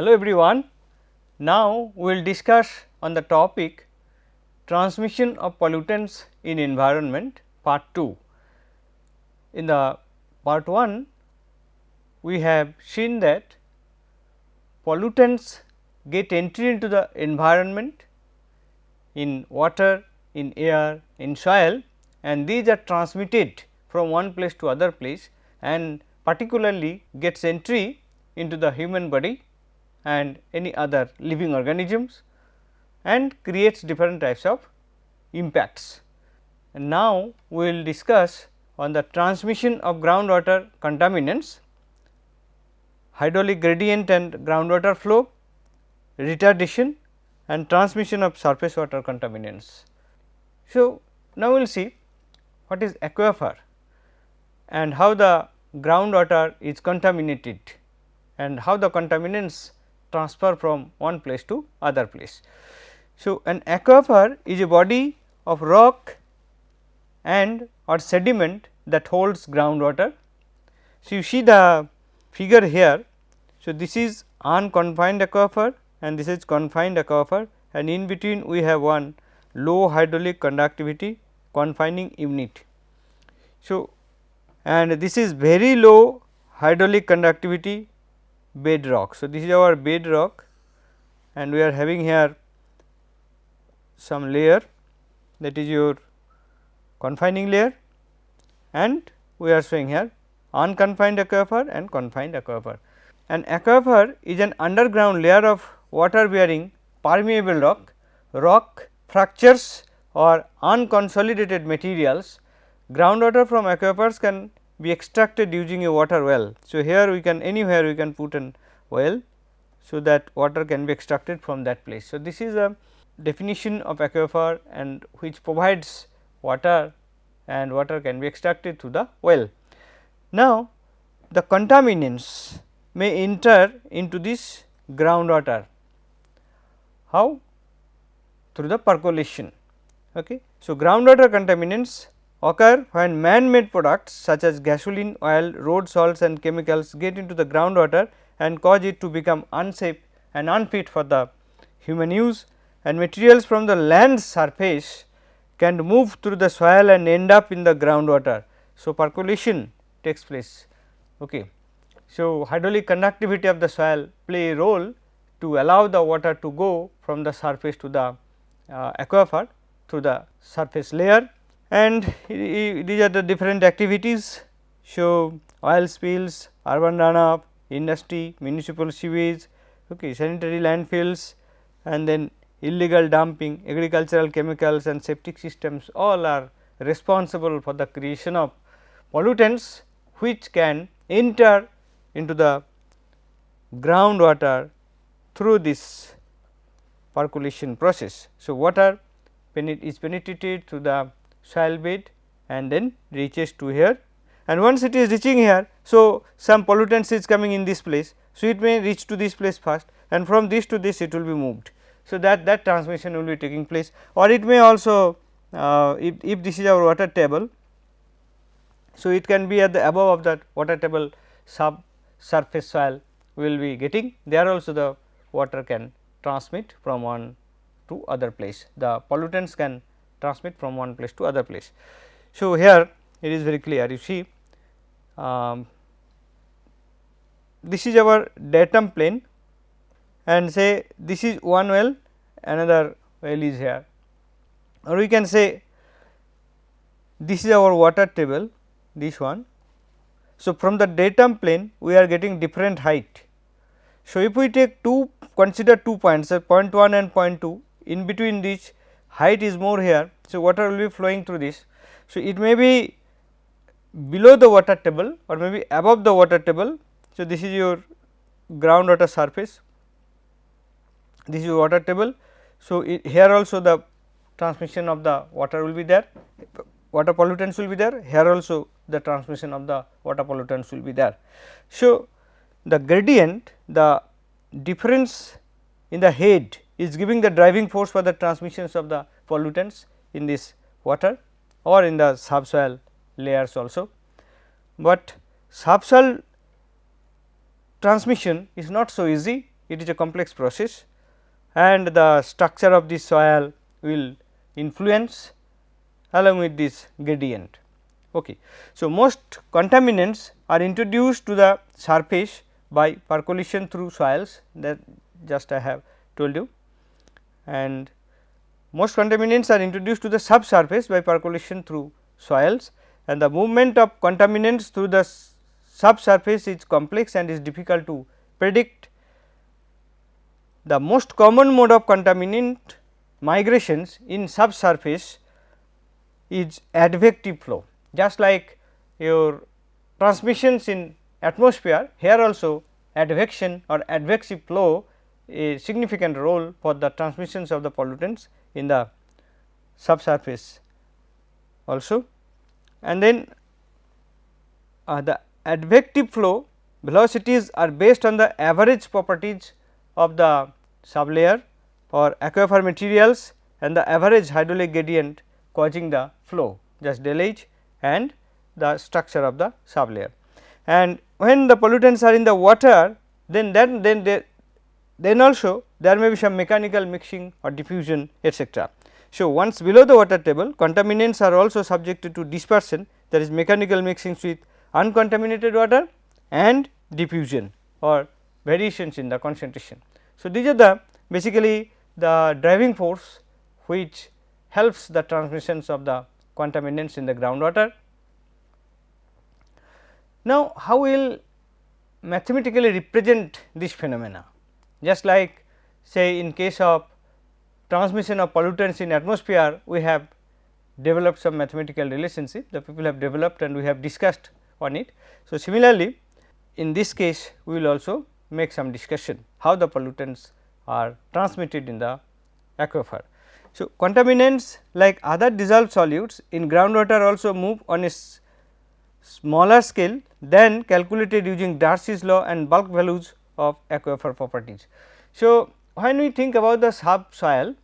Hello everyone. Now we will discuss on the topic transmission of pollutants in environment part 2. In the part 1 we have seen that pollutants get entry into the environment in water, in air, in soil, and these are transmitted from one place to other place and particularly gets entry into the human body and any other living organisms and creates different types of impacts. And now we will discuss on the transmission of groundwater contaminants, hydraulic gradient and groundwater flow, retardation and transmission of surface water contaminants. So, now we will see what is aquifer and how the groundwater is contaminated and how the contaminants transfer from one place to other place. So, an aquifer is a body of rock and or sediment that holds groundwater. So, you see the figure here. So, this is unconfined aquifer and this is confined aquifer, and in between we have one low hydraulic conductivity confining unit. So, and this is very low hydraulic conductivity bedrock. So, this is our bedrock and we are having here some layer, that is your confining layer, and we are showing here unconfined aquifer and confined aquifer. An aquifer is an underground layer of water bearing permeable rock, rock fractures or unconsolidated materials. Groundwater from aquifers can be extracted using a water well. So, here we can anywhere we can put an well, so that water can be extracted from that place. So, this is a definition of aquifer and which provides water, and water can be extracted through the well. Now, the contaminants may enter into this groundwater. How? Through the percolation. Okay. So, groundwater contaminants occur when man-made products such as gasoline, oil, road salts and chemicals get into the groundwater and cause it to become unsafe and unfit for the human use, and materials from the land surface can move through the soil and end up in the groundwater. So, percolation takes place. Okay. So, hydraulic conductivity of the soil play a role to allow the water to go from the surface to the aquifer through the surface layer, and these are the different activities. So, oil spills, urban runoff, industry, municipal sewage, okay, sanitary landfills, and then illegal dumping, agricultural chemicals and septic systems, all are responsible for the creation of pollutants which can enter into the groundwater through this percolation process. So, water is penetrated through the soil bed and then reaches to here, and once it is reaching here. So, some pollutants is coming in this place. So, it may reach to this place first, and from this to this it will be moved. So, that transmission will be taking place, or it may also if this is our water table. So, it can be at the above of that water table subsurface soil we will be getting, there also the water can transmit from one to other place, the pollutants can transmit from one place to other place. So, here it is very clear, you see this is our datum plane, and say this is one well, another well is here, or we can say this is our water table, this one. So, from the datum plane we are getting different height. So, if we take consider 2 points, point 1 and point 2, in between this height is more here. So, water will be flowing through this. So, it may be below the water table or maybe above the water table. So, this is your groundwater surface, this is your water table. So, here also the transmission of the water will be there, water pollutants will be there, here also the transmission of the water pollutants will be there. So, the gradient, the difference in the head is giving the driving force for the transmissions of the pollutants in this water or in the subsoil layers also. But subsoil transmission is not so easy, it is a complex process and the structure of this soil will influence along with this gradient. Okay. So, most contaminants are introduced to the surface by percolation through soils, that just I have told you, and most contaminants are introduced to the subsurface by percolation through soils, and the movement of contaminants through the subsurface is complex and is difficult to predict. The most common mode of contaminant migrations in subsurface is advective flow. Just like your transmissions in atmosphere, here also advection or advective flow a significant role for the transmissions of the pollutants in the subsurface also. And then the advective flow velocities are based on the average properties of the sublayer or aquifer materials and the average hydraulic gradient causing the flow, just del H and the structure of the sublayer. And when the pollutants are in the water, then also there may be some mechanical mixing or diffusion, etc. So, once below the water table, contaminants are also subjected to dispersion, that is mechanical mixings with uncontaminated water and diffusion or variations in the concentration. So, these are the basically the driving force which helps the transmissions of the contaminants in the groundwater. Now, how will mathematically represent this phenomena? Just like say in case of transmission of pollutants in atmosphere, we have developed some mathematical relationship, the people have developed and we have discussed on it. So, similarly, in this case we will also make some discussion how the pollutants are transmitted in the aquifer. So, contaminants like other dissolved solutes in groundwater also move on a smaller scale than calculated using Darcy's law and bulk values of aquifer properties. So, when we think about the subsoil,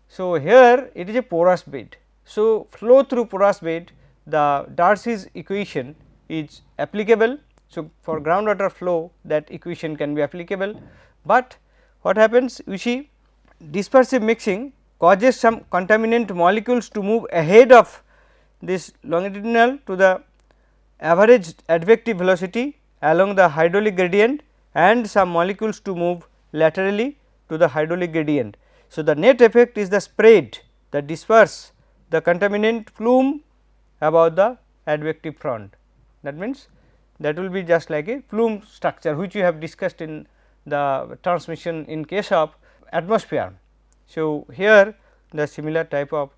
so here it is a porous bed. So, flow through porous bed, the Darcy's equation is applicable. So, for groundwater flow that equation can be applicable, but what happens, we see dispersive mixing causes some contaminant molecules to move ahead of this longitudinal to the average advective velocity along the hydraulic gradient and some molecules to move laterally to the hydraulic gradient. So, the net effect is the spread that disperse the contaminant plume above the advective front. That means, that will be just like a plume structure which we have discussed in the transmission in case of atmosphere. So, here the similar type of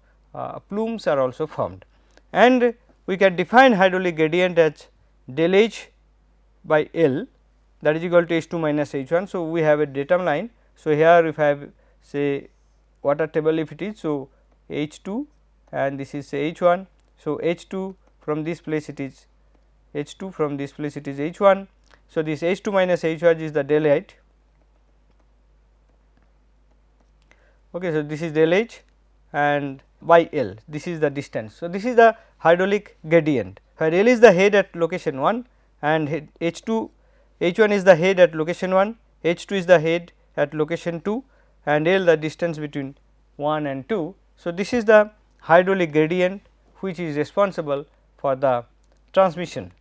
plumes are also formed, and we can define hydraulic gradient as del H by L, that is equal to H 2 minus H 1. So, we have a datum line. So, here if I have say water table, if it is, so H 2 and this is say H 1. So, H 2 from this place it is H 2, from this place it is H 1. So, this H 2 minus H 1 is the del height. Okay, so, this is del H and by L, this is the distance. So, this is the hydraulic gradient, where L is the head at location 1 and H 2 H 1 is the head at location 1, H 2 is the head at location 2 and L the distance between 1 and 2. So, this is the hydraulic gradient which is responsible for the transmission,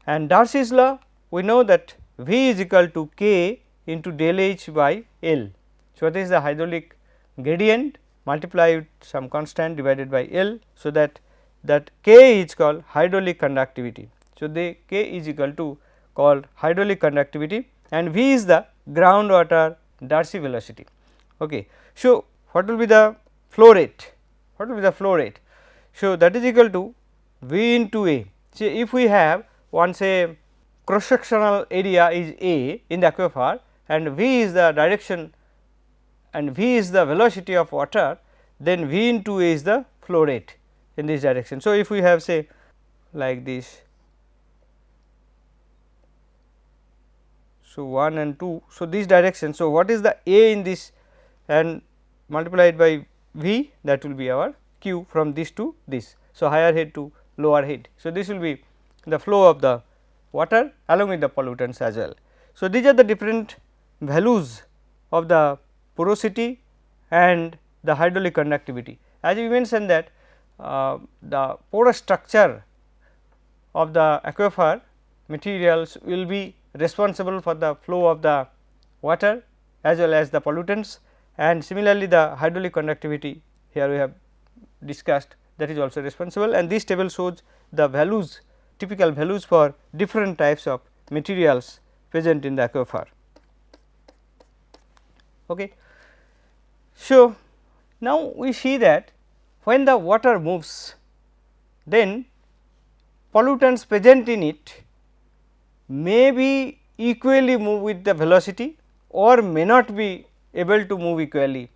and Darcy's law, we know that V is equal to K into del H by L. So, this is the hydraulic gradient multiplied with some constant divided by L. So, that K is called hydraulic conductivity. So, the K is equal to called hydraulic conductivity and V is the groundwater Darcy velocity. Okay. So, what will be the flow rate? What will be the flow rate? So, that is equal to V into A. See, if we have one say cross sectional area is A in the aquifer and V is the direction and V is the velocity of water, then V into A is the flow rate in this direction. So, if we have say like this, so 1 and 2, so this direction. So, what is the A in this and multiplied by V, that will be our Q from this to this. So, higher head to lower head. So, this will be the flow of the water along with the pollutants as well. So, these are the different values of the porosity and the hydraulic conductivity. As we mentioned that the porous structure of the aquifer materials will be responsible for the flow of the water as well as the pollutants, and similarly the hydraulic conductivity here we have discussed, that is also responsible, and this table shows the values, typical values for different types of materials present in the aquifer. Okay. So, now we see that when the water moves, then pollutants present in it may be equally move with the velocity or may not be able to move equally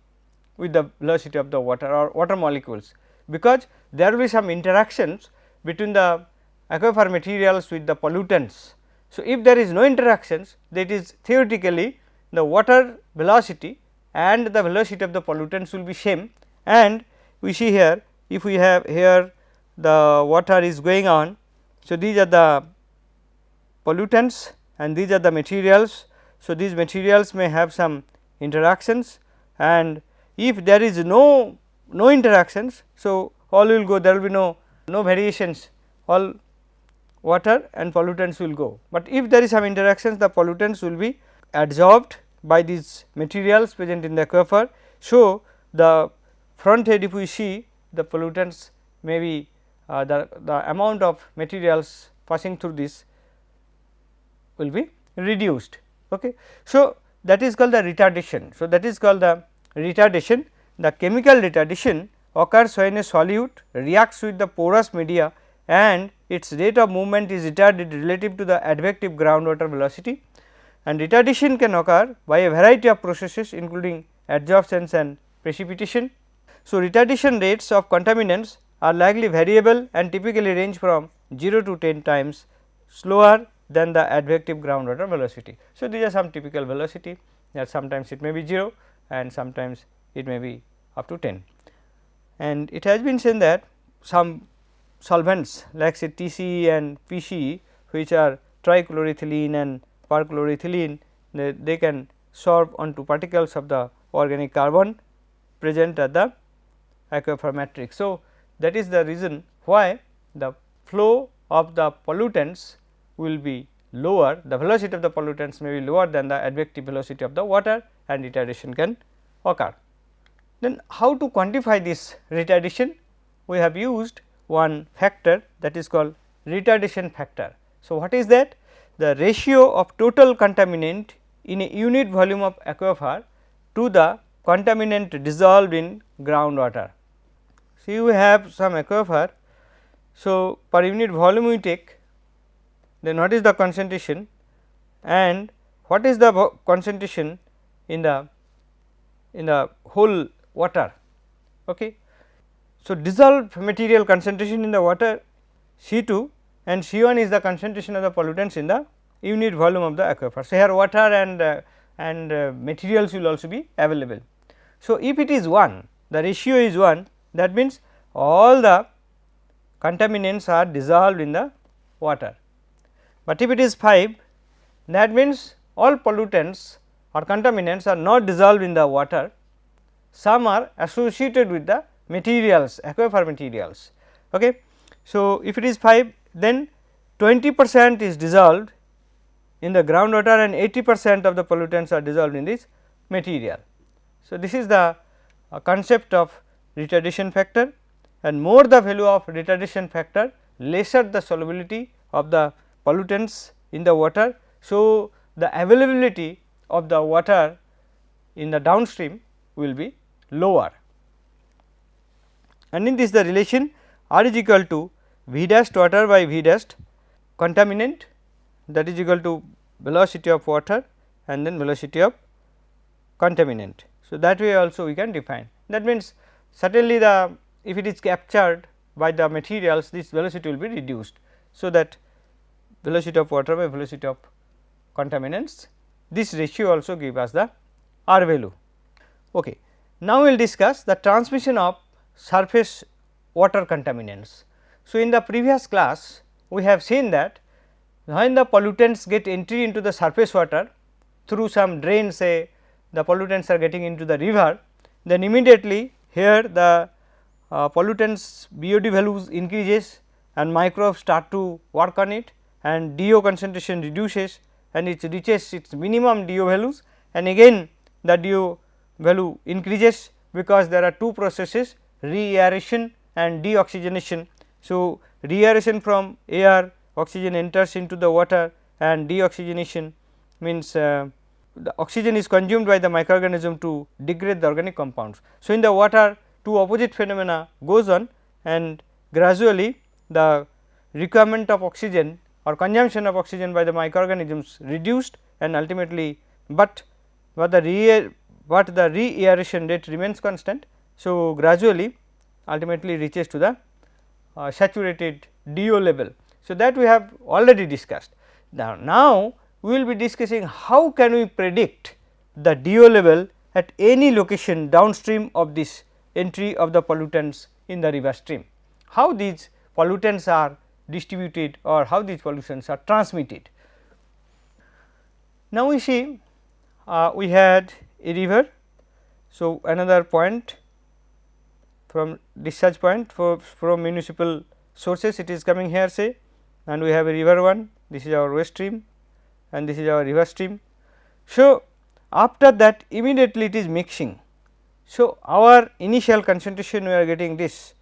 with the velocity of the water or water molecules, because there will be some interactions between the aquifer materials with the pollutants. So, if there is no interactions, that is theoretically the water velocity and the velocity of the pollutants will be same, and we see here if we have here the water is going on. So, these are the pollutants and these are the materials. So, these materials may have some interactions, and if there is no interactions, so all will go, there will be no variations, all water and pollutants will go, but if there is some interactions, the pollutants will be adsorbed by these materials present in the aquifer. So, the front head if we see, the pollutants may be the amount of materials passing through this will be reduced. Okay. So, that is called the retardation. So, that is called the retardation. The chemical retardation occurs when a solute reacts with the porous media and its rate of movement is retarded relative to the advective groundwater velocity, and retardation can occur by a variety of processes including adsorptions and precipitation. So, retardation rates of contaminants are likely variable and typically range from 0 to 10 times slower than the advective groundwater velocity. So, these are some typical velocity, that sometimes it may be 0 and sometimes it may be up to 10. And it has been said that some solvents like say TCE and PCE, which are trichloroethylene and perchloroethylene, they can sorb onto particles of the organic carbon present at the aquifer matrix. So, that is the reason why the flow of the pollutants will be lower, the velocity of the pollutants may be lower than the advective velocity of the water, and retardation can occur. Then how to quantify this retardation? We have used one factor, that is called retardation factor. So, what is that? The ratio of total contaminant in a unit volume of aquifer to the contaminant dissolved in groundwater. So, you have some aquifer. So, per unit volume we take, then what is the concentration and what is the concentration in the whole water. Okay. So, dissolved material concentration in the water C2 and C1 is the concentration of the pollutants in the unit volume of the aquifer. So, here water and materials will also be available. So, if it is 1, the ratio is 1, that means all the contaminants are dissolved in the water, but if it is 5, that means all pollutants or contaminants are not dissolved in the water, some are associated with the materials, aquifer materials. Okay. So, if it is 5, then 20% is dissolved in the groundwater and 80% of the pollutants are dissolved in this material. So, this is the concept of retardation factor, and more the value of retardation factor, lesser the solubility of the pollutants in the water. So, the availability of the water in the downstream will be lower, and in this the relation R is equal to V dash water by V dash contaminant, that is equal to velocity of water and then velocity of contaminant. So, that way also we can define. That means, certainly the if it is captured by the materials, this velocity will be reduced. So, that velocity of water by velocity of contaminants, this ratio also give us the R value. Okay. Now, we will discuss the transmission of surface water contaminants. So, in the previous class we have seen that when the pollutants get entry into the surface water through some drain, say the pollutants are getting into the river, then immediately here the pollutants BOD values increases and microbes start to work on it, and DO concentration reduces and it reaches its minimum DO values, and again the DO value increases because there are two processes, reaeration and deoxygenation. So, reaeration from air, oxygen enters into the water, and deoxygenation means the oxygen is consumed by the microorganism to degrade the organic compounds. So, in the water two opposite phenomena goes on, and gradually the requirement of oxygen or consumption of oxygen by the microorganisms reduced, and ultimately, but the reaeration rate remains constant. So, gradually ultimately reaches to the saturated DO level. So, that we have already discussed. Now, we will be discussing how can we predict the DO level at any location downstream of this entry of the pollutants in the river stream, how these pollutants are distributed or how these pollutants are transmitted. Now, we see we had a river. So, another point from discharge point from municipal sources, it is coming here say, and we have a river 1, this is our waste stream and this is our river stream. So, after that immediately it is mixing. So, our initial concentration we are getting this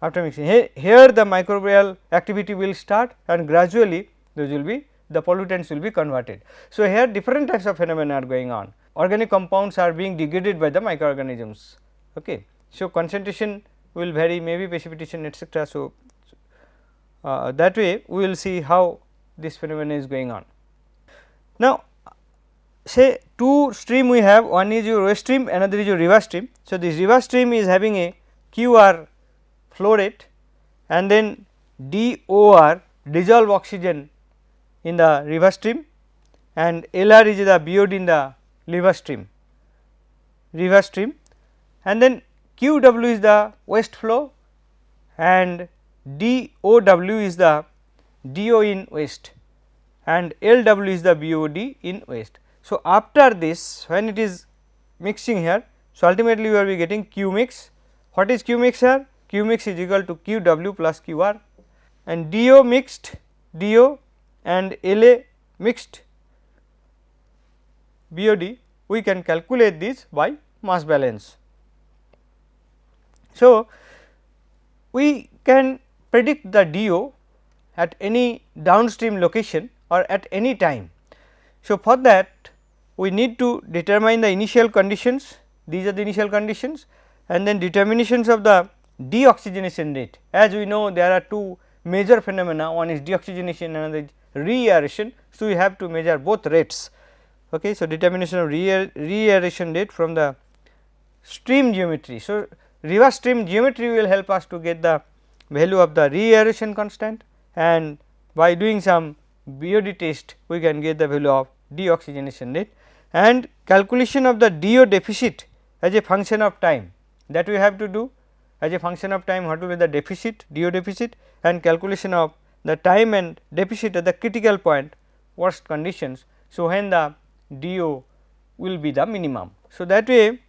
after mixing, here the microbial activity will start and gradually those will be the pollutants will be converted. So, here different types of phenomena are going on, organic compounds are being degraded by the microorganisms. Okay. So, concentration will vary, maybe precipitation etcetera. So, that way we will see how this phenomenon is going on. Now, say two stream we have, one is your waste stream, another is your river stream. So, this river stream is having a QR flow rate and then DOR dissolved oxygen in the river stream, and LR is the BOD in the river stream, and then QW is the waste flow and DOW is the DO in waste and LW is the BOD in waste. So, after this when it is mixing here, so ultimately we will be getting Q mix. What is Q mix here? Q mix is equal to QW plus QR, and DO mixed DO and LA mixed BOD, we can calculate this by mass balance. So, we can predict the DO at any downstream location or at any time. So, for that we need to determine the initial conditions, these are the initial conditions, and then determinations of the deoxygenation rate. As we know there are two major phenomena, one is deoxygenation, another is reaeration. So, we have to measure both rates. Okay. So, determination of reaeration rate from the stream geometry. So, river stream geometry will help us to get the value of the reaeration constant, and by doing some BOD test we can get the value of deoxygenation rate, and calculation of the DO deficit as a function of time, that we have to do as a function of time, what will be the deficit, DO deficit, and calculation of the time and deficit at the critical point, worst conditions. So, when the DO will be the minimum. So, that way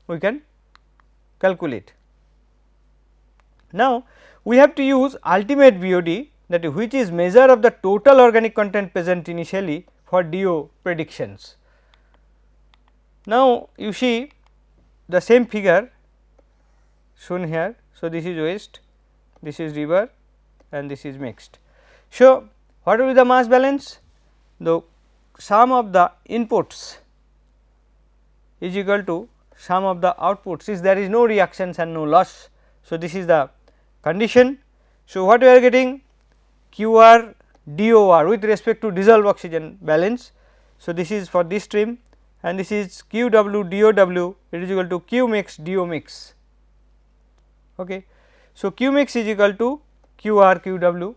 we can calculate. Now, we have to use ultimate BOD, that is which is measure of the total organic content present initially for DO predictions. Now, you see the same figure shown here. So, this is waste, this is river and this is mixed. So, what will be the mass balance? The sum of the inputs is equal to sum of the outputs, since there is no reactions and no loss. So, this is the condition. So, what we are getting QR DOR with respect to dissolved oxygen balance. So, this is for this stream and this is QW DOW, it is equal to Q mix DO mix. Okay. So, Q mix is equal to QR QW.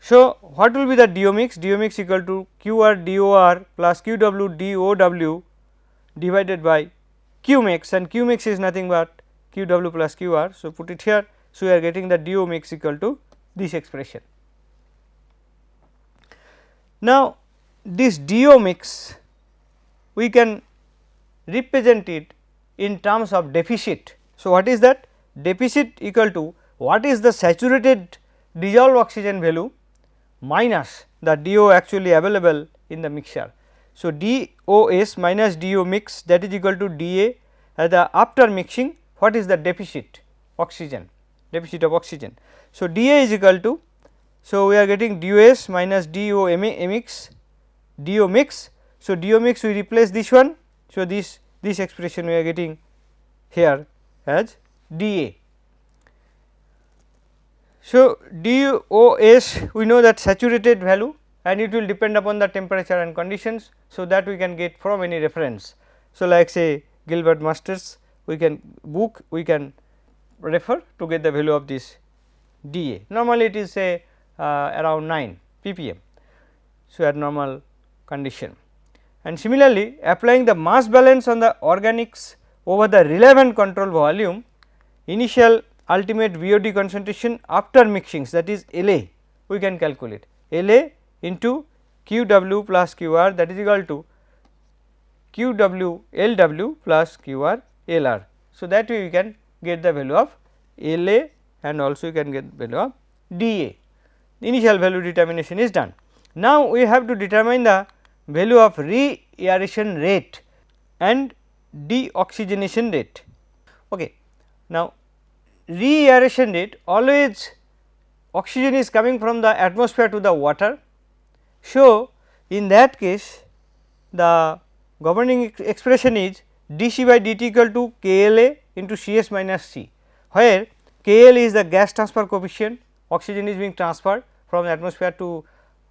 So, what will be the DO mix? DO mix equal to QR DOR plus QW DOW divided by Q mix, and Q mix is nothing but QW plus QR. So, put it here. So, we are getting the DO mix equal to this expression. Now, this DO mix we can represent it in terms of deficit. So, what is that? Deficit equal to what is the saturated dissolved oxygen value minus the DO actually available in the mixture. So, DOS minus DO mix, that is equal to DA as the after mixing what is the deficit oxygen, deficit of oxygen. So, DA is equal to, so we are getting DOS minus DO mix, DO mix. So, DO mix we replace this one. So, this expression we are getting here as DA. So, DOS we know that saturated value and it will depend upon the temperature and conditions. So, that we can get from any reference. So, like say Gilbert Masters we can book, we can refer to get the value of this DA. Normally it is say around 9 ppm. So, at normal condition. And similarly, applying the mass balance on the organics over the relevant control volume, initial ultimate VOD concentration after mixings, that is LA, we can calculate LA into QW plus QR, that is equal to QW LW plus QR LR. So, that way we can get the value of LA and also you can get value of DA. Initial value determination is done. Now, we have to determine the value of reaeration rate and deoxygenation rate. Okay. Now, reaeration rate, always oxygen is coming from the atmosphere to the water. So, in that case the governing expression is dC by dt equal to KLA into Cs minus C, where KL is the gas transfer coefficient, oxygen is being transferred from the atmosphere to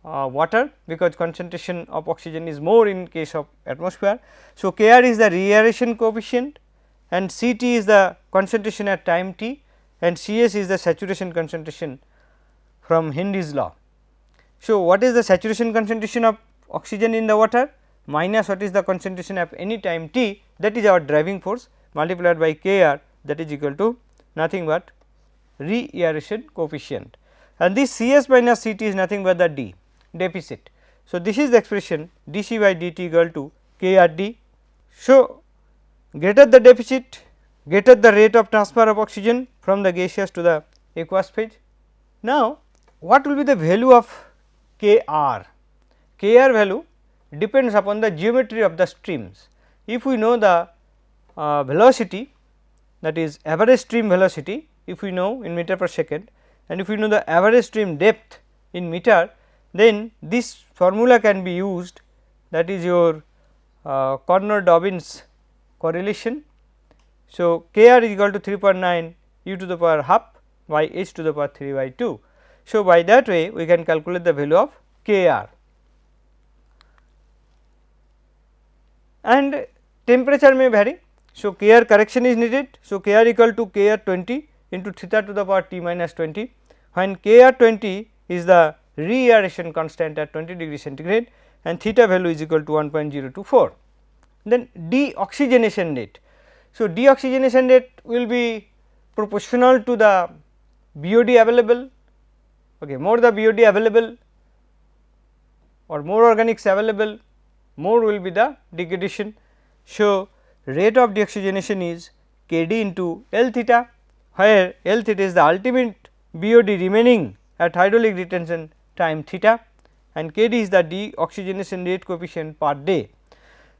water, because concentration of oxygen is more in case of atmosphere. So, Kr is the reaeration coefficient and Ct is the concentration at time t and Cs is the saturation concentration from Henry's law. So, what is the saturation concentration of oxygen in the water minus what is the concentration of any time t, that is our driving force, multiplied by Kr, that is equal to nothing but reaeration coefficient, and this Cs minus Ct is nothing but the D deficit. So, this is the expression dC by dt equal to KRD. So, greater the deficit, greater the rate of transfer of oxygen from the gaseous to the aqueous phase. Now, what will be the value of Kr? Kr value depends upon the geometry of the streams. If we know the velocity, that is average stream velocity, if we know in meter per second, and if we know the average stream depth in meter, then this formula can be used, that is your Corner-Dobbins correlation. So, Kr is equal to 3.9 u to the power half by h to the power 3 by 2. So, by that way we can calculate the value of Kr, and temperature may vary. So, Kr correction is needed. So, Kr equal to Kr 20 into theta to the power T minus 20, when Kr 20 is the reaeration constant at 20 degree centigrade and theta value is equal to 1.024. Then deoxygenation rate. So, deoxygenation rate will be proportional to the BOD available. Okay, more the BOD available or more organics available, more will be the degradation. So, rate of deoxygenation is Kd into L theta, where L theta is the ultimate BOD remaining at hydraulic retention time theta, and Kd is the deoxygenation rate coefficient per day.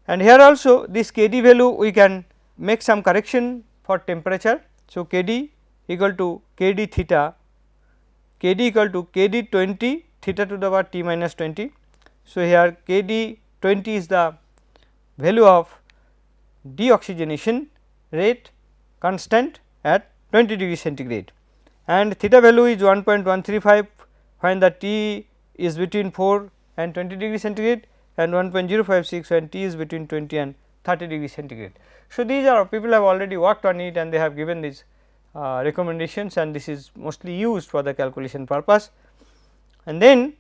And here also this Kd value we can make some correction for temperature. So, Kd equal to Kd theta, Kd equal to Kd 20 theta to the power T minus 20. So, here Kd 20 is the value of deoxygenation rate constant at 20 degree centigrade, and theta value is 1.135 when the T is between 4 and 20 degree centigrade, and 1.056 when T is between 20 and 30 degree centigrade. So, these are people have already worked on it and they have given these recommendations, and this is mostly used for the calculation purpose. And then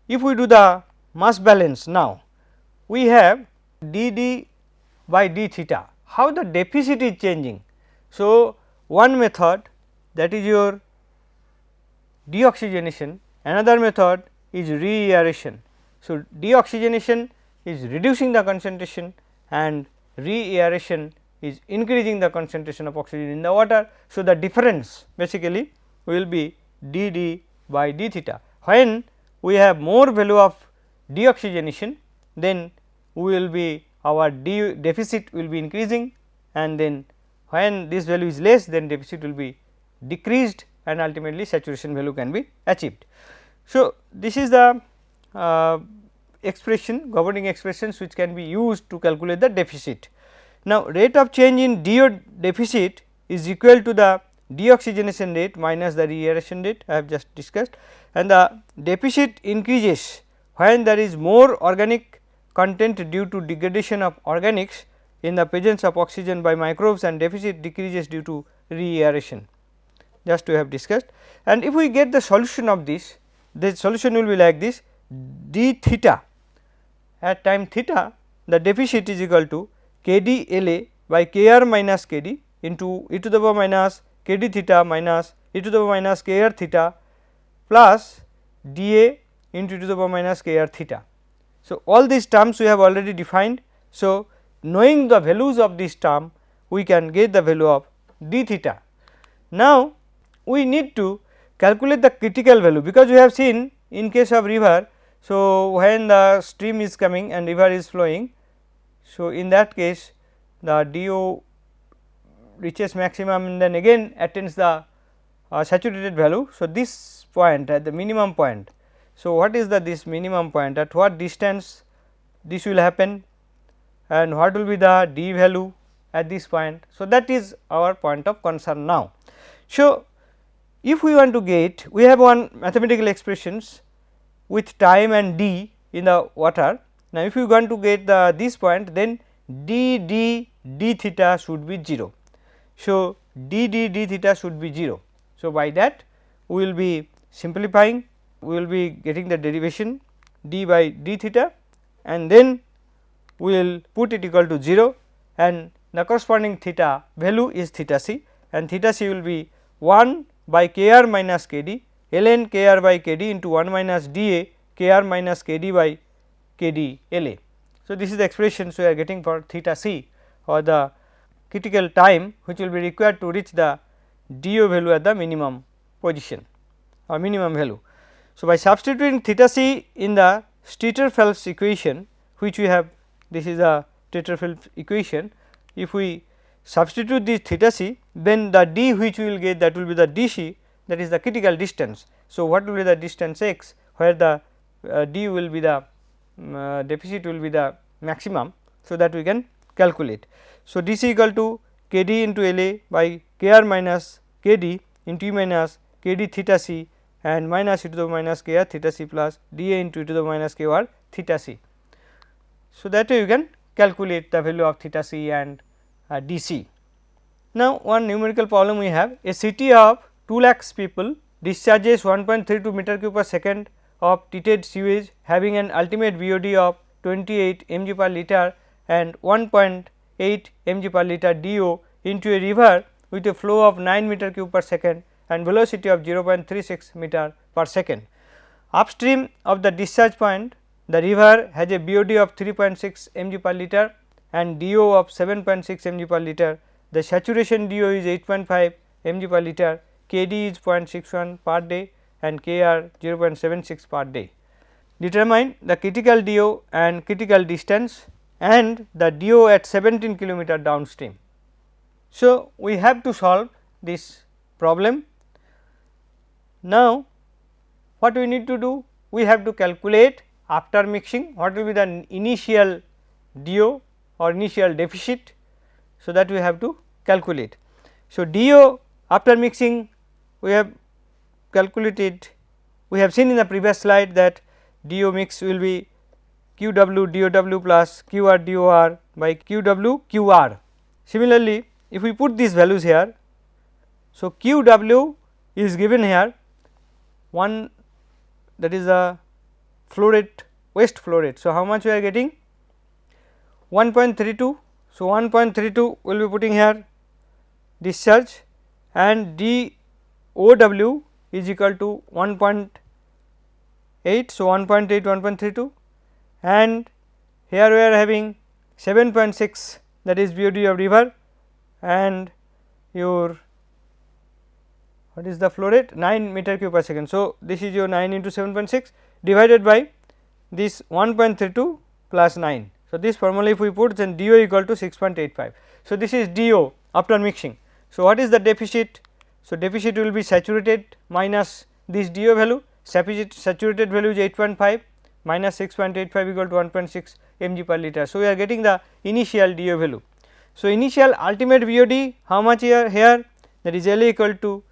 if we do the mass balance, now we have dd by d theta, how the deficit is changing. So, one method, that is your deoxygenation, another method is reaeration. So, deoxygenation is reducing the concentration and reaeration is increasing the concentration of oxygen in the water. So, the difference basically will be d d by d theta. When we have more value of deoxygenation, then we will be our d deficit will be increasing, and then when this value is less, then deficit will be decreased and ultimately saturation value can be achieved. So, this is the expression, governing expressions which can be used to calculate the deficit. Now, rate of change in Diode deficit is equal to the deoxygenation rate minus the reaeration rate I have just discussed, and the deficit increases when there is more organic content due to degradation of organics in the presence of oxygen by microbes, and deficit decreases due to reaeration, just we have discussed. And if we get the solution of this, the solution will be like this: d theta at time theta, the deficit is equal to k d L A by k r minus k d into e to the power minus k d theta minus e to the power minus k r theta plus d A into e to the power minus k r theta. So, all these terms we have already defined. So, knowing the values of this term, we can get the value of d theta. Now, we need to calculate the critical value, because we have seen in case of river. So, when the stream is coming and river is flowing, so in that case the DO reaches maximum and then again attains the saturated value. So, this point at the minimum point. So, what is the this minimum point, at what distance this will happen, and what will be the D value at this point. So, that is our point of concern now. So, if we want to get, we have one mathematical expressions with time and d in the water. Now, if you want to get the this point, then d d d theta should be 0. So, d d d theta should be 0. So, by that we will be simplifying, we will be getting the derivation d by d theta, and then we will put it equal to 0, and the corresponding theta value is theta c, and theta c will be 1 by k r minus k d ln k r by k d into 1 minus d A k r minus k d by k d L A. So, this is the expressions we are getting for theta c, or the critical time which will be required to reach the DO value at the minimum position or minimum value. So, by substituting theta c in the Streeter-Phelps equation, which we have, this is a Streeter-Phelps equation, if we substitute this theta c, then the d which we will get, that will be the d c, that is the critical distance. So, what will be the distance x, where the d will be the deficit will be the maximum. So, that we can calculate. So, d c equal to k d into L A by k r minus k d into e minus k d theta c and minus e to the minus k r theta c plus d A into e to the minus k r theta c. So, that way you can calculate the value of theta c and d c. Now, one numerical problem we have: a city of 2 lakhs people discharges 1.32 meter cube per second of treated sewage having an ultimate BOD of 28 mg per liter and 1.8 mg per liter DO into a river with a flow of 9 meter cube per second and velocity of 0.36 meter per second. Upstream of the discharge point, the river has a BOD of 3.6 mg per liter and DO of 7.6 mg per liter. The saturation DO is 8.5 mg per liter, KD is 0.61 per day and KR 0.76 per day. Determine the critical DO and critical distance and the DO at 17 kilometer downstream. So, we have to solve this problem. Now, what we need to do? We have to calculate after mixing what will be the initial DO or initial deficit. So, that we have to calculate. So, DO after mixing we have calculated, we have seen in the previous slide that DO mix will be QW DOW plus QR DOR by QW QR. Similarly, if we put these values here, so QW is given here 1, that is a flow rate, waste flow rate. So, how much we are getting? 1.32. So, 1.32 will be putting here discharge, and DOW is equal to 1.8. So, 1.8 1.32, and here we are having 7.6, that is BOD of river, and your what is the flow rate 9 meter cube per second. So, this is your 9 into 7.6 divided by this 1.32 plus 9. So, this formula if we put, then DO equal to 6.85. So, this is DO after mixing. So, what is the deficit? So, deficit will be saturated minus this DO value, saturated value is 8.5 minus 6.85 equal to 1.6 mg per liter. So, we are getting the initial DO value. So, initial ultimate BOD how much here, that is L equal to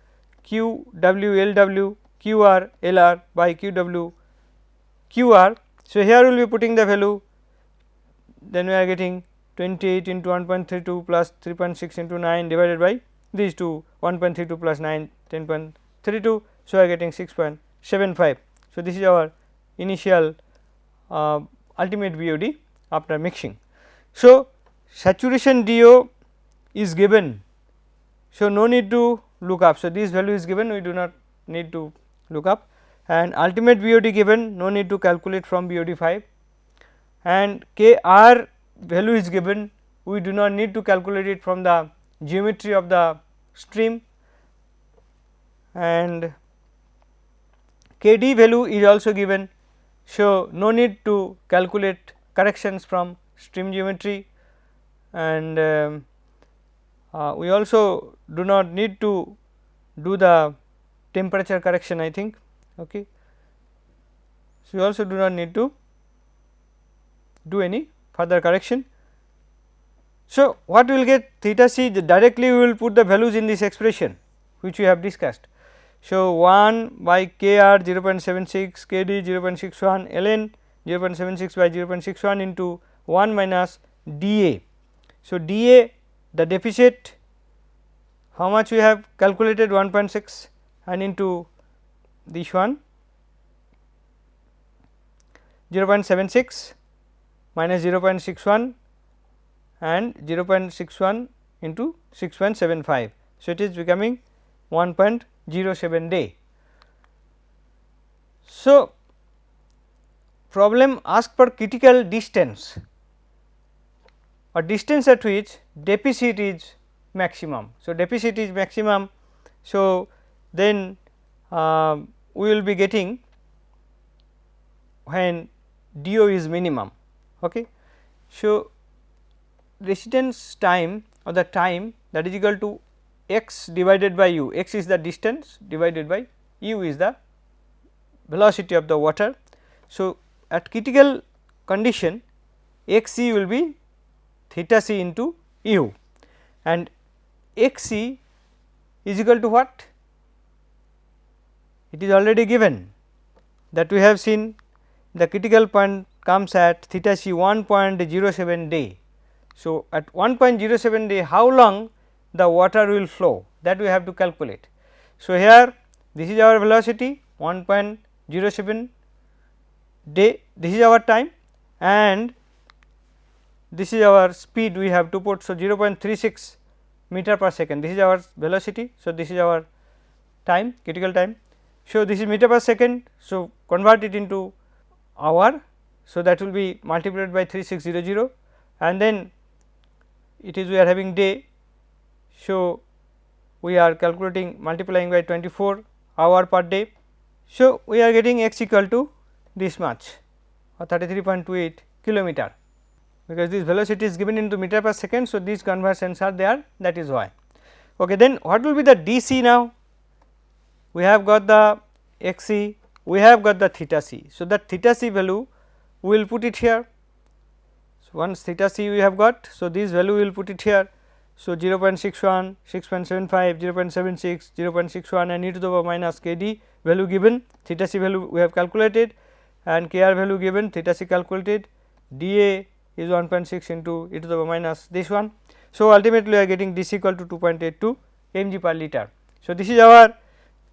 Q W L W Q R L R by Q W Q R. So, here we will be putting the value, then we are getting 28 into 1.32 plus 3.6 into 9 divided by these two 1.32 plus 9 10.32. So, we are getting 6.75. So, this is our initial ultimate BOD after mixing. So, saturation DO is given. So, no need to look up. So, this value is given, we do not need to look up, and ultimate BOD given, no need to calculate from BOD 5, and Kr value is given, we do not need to calculate it from the geometry of the stream, and Kd value is also given. So, no need to calculate corrections from stream geometry, and we also do not need to do the temperature correction, I think. Okay. So, we also do not need to do any further correction. So, what we will get theta c, directly we will put the values in this expression which we have discussed. So, 1 by Kr 0.76, Kd 0.61, Ln 0.76 by 0.61 into 1 minus dA. So, dA, the deficit how much we have calculated 1.6, and into this one 0.76 minus 0.61 and 0.61 into 6.75. So, it is becoming 1.07 day. So, problem asked for critical distance or distance at which deficit is maximum. So, deficit is maximum. So, then we will be getting when DO is minimum. Okay. So, residence time or the time, that is equal to x divided by u, x is the distance divided by u is the velocity of the water. So, at critical condition x c will be theta c into u, and x c is equal to what? It is already given, that we have seen the critical point comes at theta c 1.07 day. So, at 1.07 day how long the water will flow, that we have to calculate. So, here this is our velocity 1.07 day, this is our time, and this is our speed we have to put. So, 0.36 meter per second, this is our velocity. So, this is our time, critical time. So, this is meter per second. So, convert it into hour. So, that will be multiplied by 3600, and then it is we are having day. So, we are calculating multiplying by 24 hour per day. So, we are getting x equal to this much or 33.28 kilometer, because this velocity is given into meter per second. So, these conversions are there, that is why. Okay, then what will be the dc now? We have got the x c, we have got the theta c. So, that theta c value we will put it here. So, once theta c we have got, so this value we will put it here. So, 0.61, 6.75, 0.76, 0.61 and e to the power minus k d value given, theta c value we have calculated, and k r value given, theta c calculated, dA is 1.6 into e to the power minus this one. So, ultimately we are getting dc equal to 2.82 mg per liter. So, this is our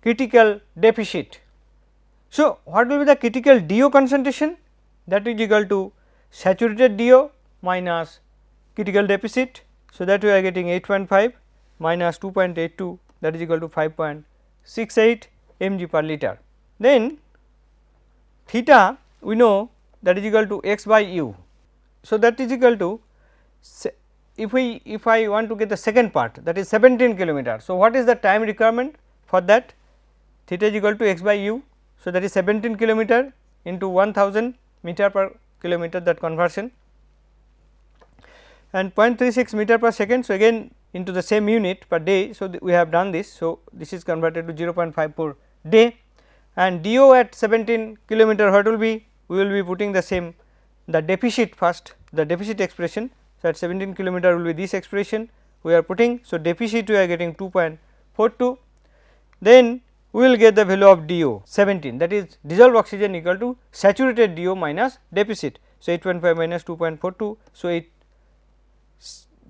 critical deficit. So, what will be the critical DO concentration? That is equal to saturated DO minus critical deficit. So, that we are getting 8.5 minus 2.82, that is equal to 5.68 mg per liter. Then theta we know that is equal to x by u. So, that is equal to if I want to get the second part, that is 17 kilometer. So, what is the time requirement for that? Theta is equal to x by u. So, that is 17 kilometer into 1000 meter per kilometer, that conversion, and 0.36 meter per second. So, again into the same unit per day. So, we have done this. So, this is converted to 0.54 day, and DO at 17 kilometer, what will be? We will be putting the same, the deficit first, the deficit expression. So, at 17 kilometer will be this expression we are putting. So, deficit we are getting 2.42, then we will get the value of DO 17, that is dissolved oxygen equal to saturated DO minus deficit. So, 8.5 minus 2.42. So,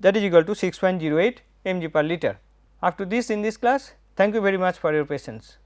that is equal to 6.08 mg per liter. After this, in this class, thank you very much for your patience.